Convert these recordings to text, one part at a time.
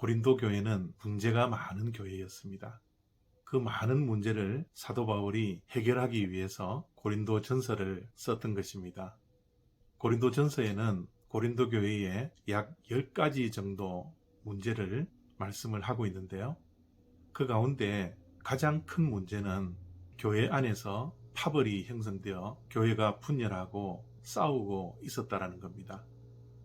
고린도 교회는 문제가 많은 교회였습니다. 그 많은 문제를 사도 바울이 해결하기 위해서 고린도 전서를 썼던 것입니다. 고린도 전서에는 고린도 교회에 약 10가지 정도 문제를 말씀을 하고 있는데요. 그 가운데 가장 큰 문제는 교회 안에서 파벌이 형성되어 교회가 분열하고 싸우고 있었다는 겁니다.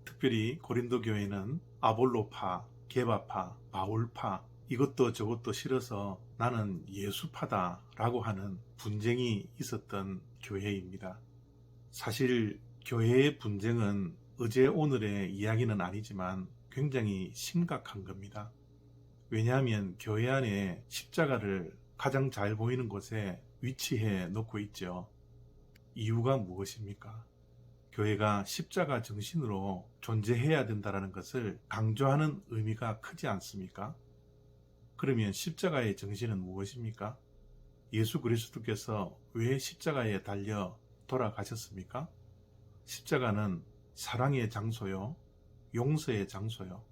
특별히 고린도 교회는 아볼로파, 게바파, 바울파, 이것도 저것도 싫어서 나는 예수파다라고 하는 분쟁이 있었던 교회입니다. 사실 교회의 분쟁은 어제 오늘의 이야기는 아니지만 굉장히 심각한 겁니다. 왜냐하면 교회 안에 십자가를 가장 잘 보이는 곳에 위치해 놓고 있죠. 이유가 무엇입니까? 교회가 십자가 정신으로 존재해야 된다는 것을 강조하는 의미가 크지 않습니까? 그러면 십자가의 정신은 무엇입니까? 예수 그리스도께서 왜 십자가에 달려 돌아가셨습니까? 십자가는 사랑의 장소요, 용서의 장소요,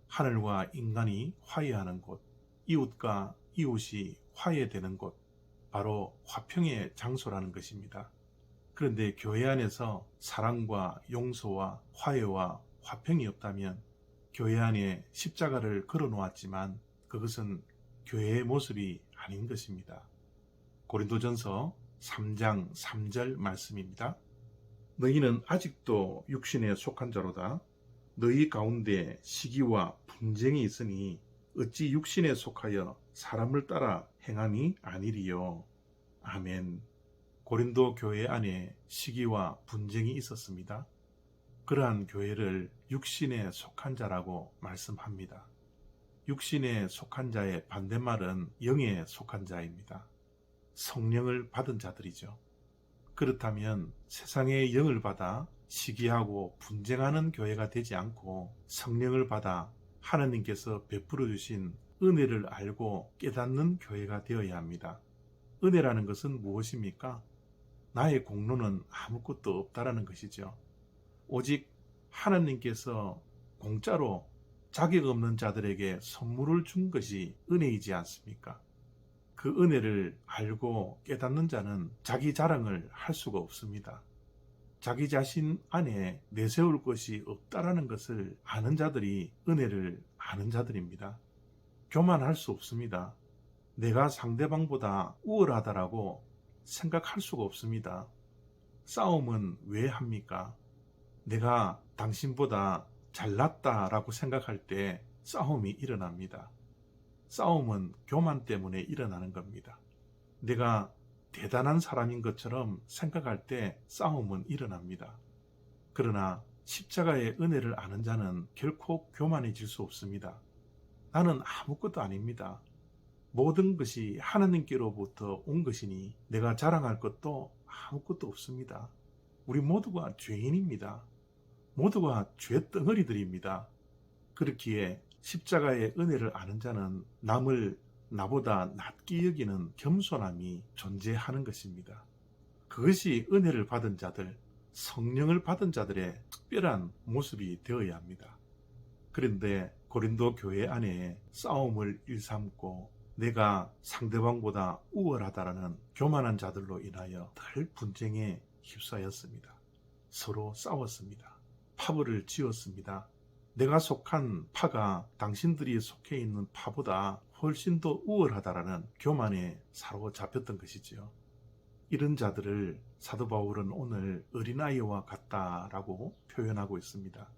하늘과 인간이 화해하는 곳, 이웃과 이웃이 화해되는 곳, 바로 화평의 장소라는 것입니다. 그런데 교회 안에서 사랑과 용서와 화해와 화평이 없다면 교회 안에 십자가를 걸어 놓았지만 그것은 교회의 모습이 아닌 것입니다. 고린도전서 3장 3절 말씀입니다. 너희는 아직도 육신에 속한 자로다. 너희 가운데 시기와 분쟁이 있으니 어찌 육신에 속하여 사람을 따라 행함이 아니리요. 아멘. 고린도 교회 안에 시기와 분쟁이 있었습니다. 그러한 교회를 육신에 속한 자라고 말씀합니다. 육신에 속한 자의 반대말은 영에 속한 자입니다. 성령을 받은 자들이죠. 그렇다면 세상의 영을 받아 시기하고 분쟁하는 교회가 되지 않고 성령을 받아 하나님께서 베풀어 주신 은혜를 알고 깨닫는 교회가 되어야 합니다. 은혜라는 것은 무엇입니까? 나의 공로는 아무것도 없다라는 것이죠. 오직 하나님께서 공짜로 자격 없는 자들에게 선물을 준 것이 은혜이지 않습니까? 그 은혜를 알고 깨닫는 자는 자기 자랑을 할 수가 없습니다. 자기 자신 안에 내세울 것이 없다라는 것을 아는 자들이 은혜를 아는 자들입니다. 교만할 수 없습니다. 내가 상대방보다 우월하다라고 생각할 수가 없습니다. 싸움은 왜 합니까? 내가 당신보다 잘났다라고 생각할 때 싸움이 일어납니다. 싸움은 교만 때문에 일어나는 겁니다. 내가 대단한 사람인 것처럼 생각할 때 싸움은 일어납니다. 그러나 십자가의 은혜를 아는 자는 결코 교만해질 수 없습니다. 나는 아무것도 아닙니다. 모든 것이 하나님께로부터 온 것이니 내가 자랑할 것도 아무것도 없습니다. 우리 모두가 죄인입니다. 모두가 죄덩어리들입니다. 그렇기에 십자가의 은혜를 아는 자는 남을 나보다 낮게 여기는 겸손함이 존재하는 것입니다. 그것이 은혜를 받은 자들, 성령을 받은 자들의 특별한 모습이 되어야 합니다. 그런데 고린도 교회 안에 싸움을 일삼고 내가 상대방보다 우월하다라는 교만한 자들로 인하여 늘 분쟁에 휩싸였습니다. 서로 싸웠습니다. 파벌을 지었습니다. 내가 속한 파가 당신들이 속해 있는 파보다 훨씬 더 우월하다라는 교만에 사로잡혔던 것이지요. 이런 자들을 사도 바울은 오늘 어린아이와 같다라고 표현하고 있습니다.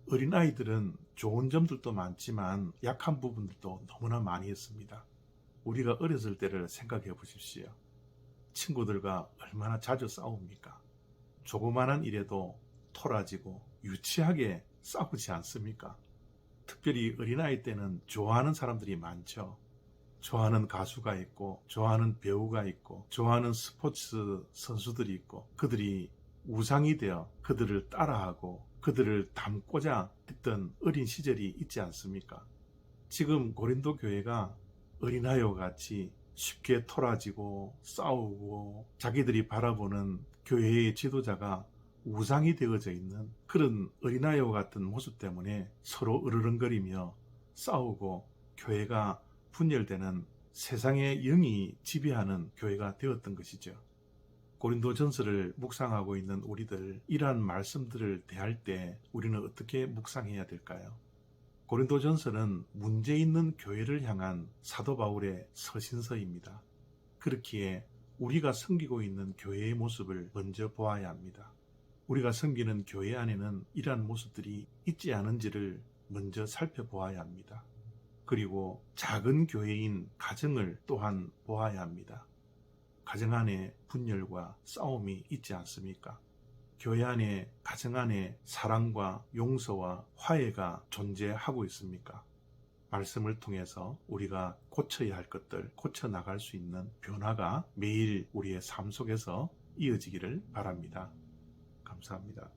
어린아이들은 좋은 점들도 많지만 약한 부분들도 너무나 많이 있습니다. 우리가 어렸을 때를 생각해 보십시오. 친구들과 얼마나 자주 싸웁니까? 조그마한 일에도 토라지고 유치하게 싸우지 않습니까? 특별히 어린아이 때는 좋아하는 사람들이 많죠. 좋아하는 가수가 있고, 좋아하는 배우가 있고, 좋아하는 스포츠 선수들이 있고, 그들이 우상이 되어 그들을 따라하고 그들을 닮고자 했던 어린 시절이 있지 않습니까? 지금 고린도 교회가 어린아이와 같이 쉽게 토라지고 싸우고 자기들이 바라보는 교회의 지도자가 우상이 되어져 있는 그런 어린아이와 같은 모습 때문에 서로 으르렁거리며 싸우고 교회가 분열되는 세상의 영이 지배하는 교회가 되었던 것이죠. 고린도전서를 묵상하고 있는 우리들, 이러한 말씀들을 대할 때 우리는 어떻게 묵상해야 될까요? 고린도전서는 문제 있는 교회를 향한 사도 바울의 서신서입니다. 그렇기에 우리가 섬기고 있는 교회의 모습을 먼저 보아야 합니다. 우리가 섬기는 교회 안에는 이러한 모습들이 있지 않은지를 먼저 살펴보아야 합니다. 그리고 작은 교회인 가정을 또한 보아야 합니다. 가정 안에 분열과 싸움이 있지 않습니까? 교회 안에, 가정 안에 사랑과 용서와 화해가 존재하고 있습니까? 말씀을 통해서 우리가 고쳐야 할 것들, 고쳐나갈 수 있는 변화가 매일 우리의 삶 속에서 이어지기를 바랍니다. 감사합니다.